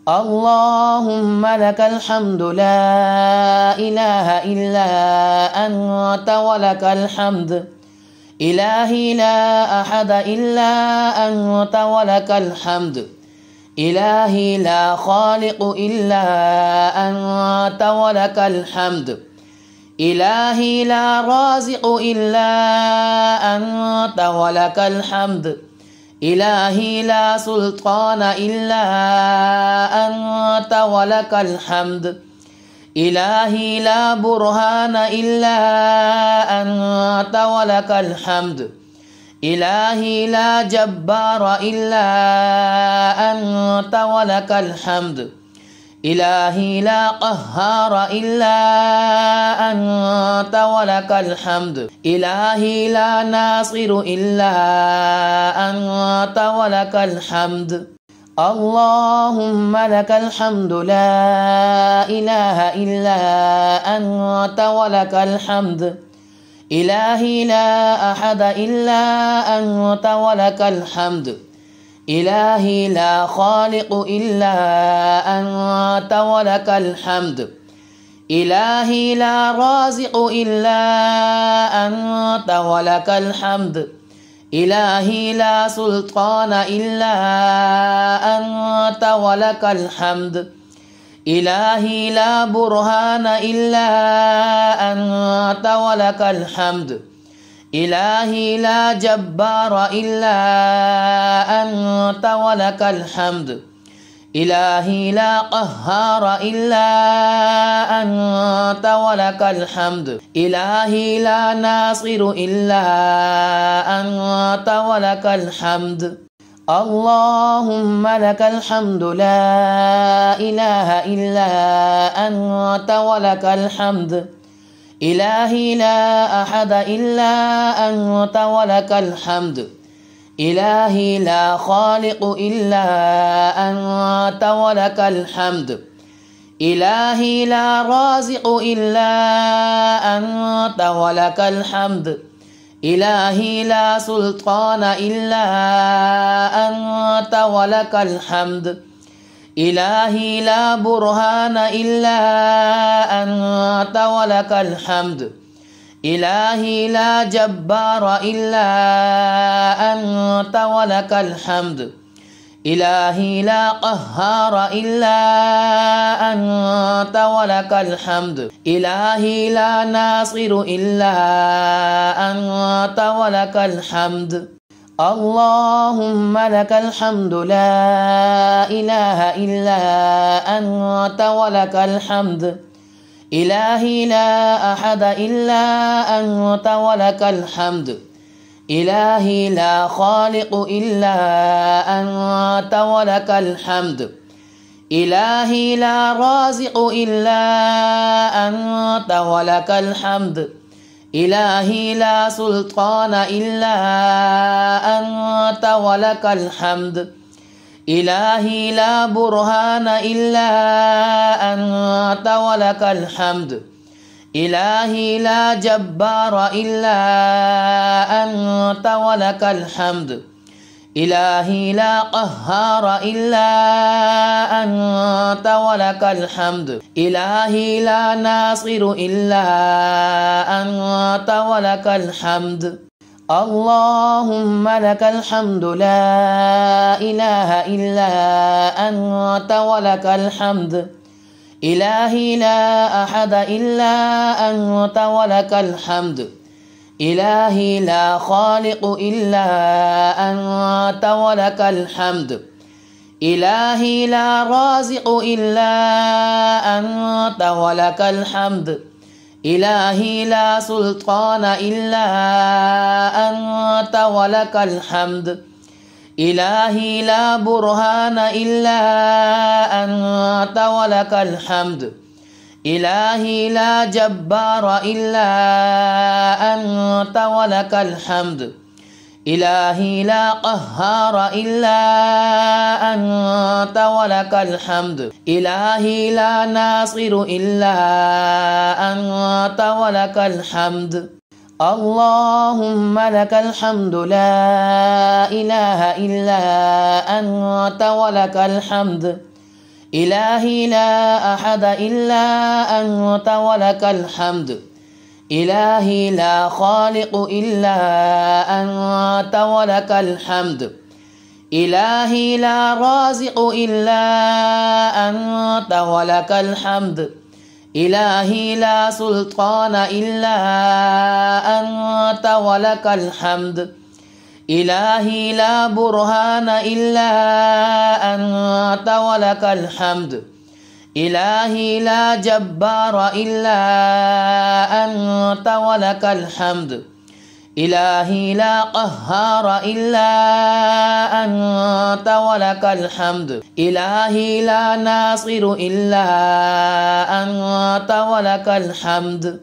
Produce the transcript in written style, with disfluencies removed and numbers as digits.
اللهم لك الحمد لا إله إلا أنت ولك الحمد إلهي لا أحد إلا أنت ولك الحمد إلهي لا خالق إلا أنت ولك الحمد إلهي لا رازق إلا أنت ولك الحمد إلهي لا سلطان إلا أنت ولك الحمد إلهي لا برهان إلا أنت ولك الحمد إلهي لا جبار إلا أنت ولك الحمد إلهي لا قهار إلا أنت ولك الحمد إلهي لا ناصر إلا أنت ولك الحمد اللهم لك الحمد لا إله إلا أنت ولك الحمد إلهي لا أحد إلا أنت ولك الحمد إلهي لا خالق إلا أنت ولك الحمد إلهي لا رازق إلا أنت ولك الحمد إلهي لا سلطان إلا أنت ولك الحمد إلهي لا برهان إلا أنت ولك الحمد إلهي لا جبار إلا أنت ولك الحمد إلهي لا قهار إلا أنت ولك الحمد إلهي لا ناصر إلا أنت ولك الحمد اللهم لك الحمد لا إله إلا أنت ولك الحمد إلهي لا أحد إلا أنت ولك الحمد إلهي لا خالق إلا أنت ولك الحمد إلهي لا رازق إلا أنت ولك الحمد إلهي لا سلطان إلا أنت ولك الحمد إلهي لا برهان إلا أنت ولك الحمد إلهي لا جبار إلا أنت ولك الحمد إلهي لا قهار إلا أنت ولك الحمد إلهي لا ناصر إلا أنت ولك الحمد اللهم لك الحمد لا إله إلا أنت ولك الحمد إلهي لا أحد إلا أنت ولك الحمد إلهي لا خالق إلا أنت ولك الحمد إلهي لا رازق إلا أنت ولك الحمد إلهي لا سلطان إلا أنت ولك الحمد إلهي لا برهان إلا أنت ولك الحمد إلهي لا جبار إلا أنت ولك الحمد إلهي لا قهار إلا أنت ولك الحمد إلهي لا ناصر إلا أنت ولك الحمد اللهم لك الحمد لا إله إلا أنت ولك الحمد إلهي لا أحد إلا أنت ولك الحمد إلهي لا خالق إلا أنت ولك الحمد إلهي لا رازق إلا أنت ولك الحمد إلهي لا سلطان إلا أنت ولك الحمد إلهي لا برهان إلا أنت ولك الحمد إلهي لا جبار إلا أنت ولك الحمد إلهي لا قهار إلا أنت ولك الحمد إلهي لا ناصر إلا أنت ولك الحمد اللهم لك الحمد لا إله إلا أنت ولك الحمد إلهي لا أحد إلا أنت ولك الحمد إلهي لا خالق إلا أنت ولك الحمد إلهي لا رازق إلا أنت ولك الحمد إلهي لا سلطان إلا أنت ولك الحمد إلهي لا برهان إلا أنت ولك الحمد إلهي لا جبار إلا أنت ولك الحمد إلهي لا قهار إلا أنت ولك الحمد إلهي لا ناصر إلا أنت ولك الحمد.